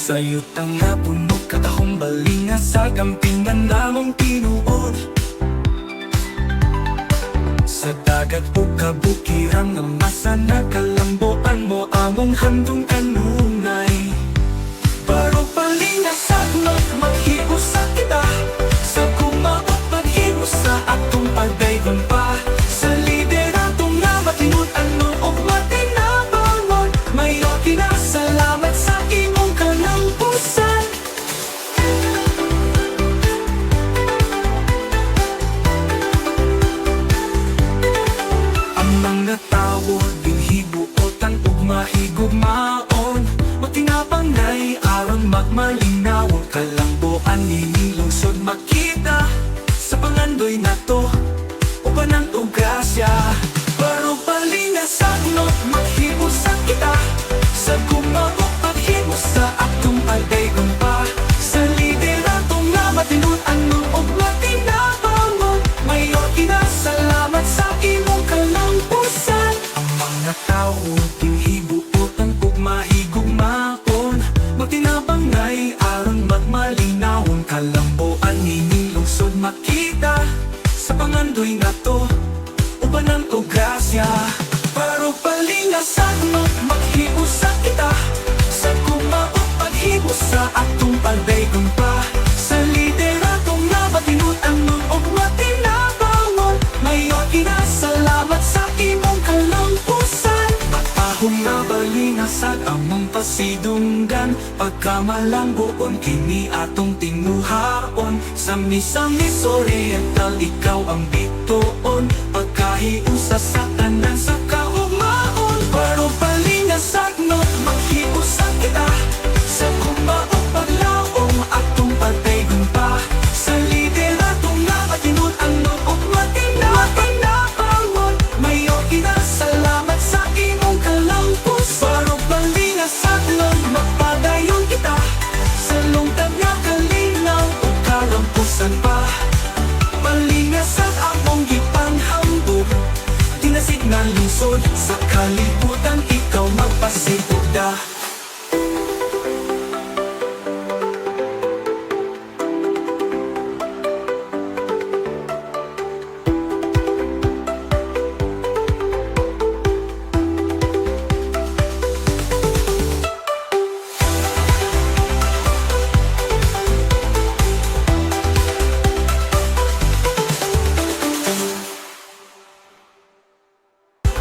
Sa'yo tanga puno katahong balinga sa kampingan namong tinuod. Sa dagat o kabukirang ng masa na kalambuan mo among handong kanunay. Baro palinga sa gnot maghibos sa kita, sa kumaot maghibos sa atong pagdaygon pa. Sa liderato nga matinud-an mo o matinabangon, mayo kinasalamat sa imong kalambusan. Ang mga tawo dinhibuotan ug mahigugmaon, matinapangay aron magmalinawon. Kalambuan nining lungsod makita sa pangandoy nato uban ang ugasya. Baro palinga sa gnot maghibos sa kita, sa kumaot paghibos sa atong pagdaygon pa. Sa liderato nga matinud-an mo og matinabangon, mayo kinasalamat sa imong kalambusan. Ang mga tao dinhibuotan ug mahigugmaon, matinapangay aron magmalinawon. Kalambuan nining lungsod makita sa pangandoy nato uban ang ugasya. Baro palinga sa gnot maghibos sa kita, sa kumaot paghibos sa atong pagdaygon pa. Sa liderato nga matinud-an mo og matinabangon, mayo kinasalamat sa imong kalambusan. Matahong nga balinga sa among pasidunggan, pagkamalambuon kini atong tinuhaon. Sa Misamis Oriental ikaw ang bituon, pagkahiusa sa tanan sa kaugmaon. Baro palinga sa gnot maghibos sa kita, sa kumaot paglaom atong pagdaygon pa. sa liderato nga matinud-an mo og matinabangon, mayo kinasalamat sa imong kalambusan. Baro palinga sa gnot magpadayon kita, sa lungtad nga kalinaw ug kalambusan pa. Malinga sa among gipanghambog, tinasid nga lungsod sa kalibutan ikaw magpasigugda.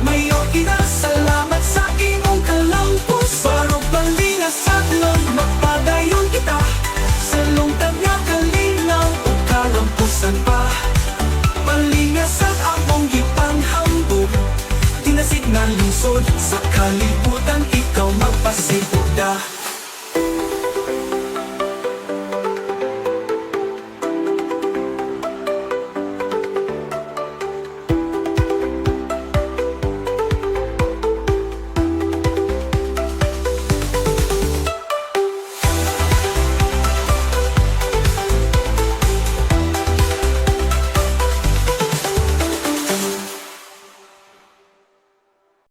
Mayo kinasalamat sa imong kalambusan. Baro palinga sa gnot magpadayon kita, sa lungtad nga kalinaw ug kalambusan pa. Malinga sa among gipanghambog, tinasid nga lungsod sa kalibutan ikaw magpasigugda.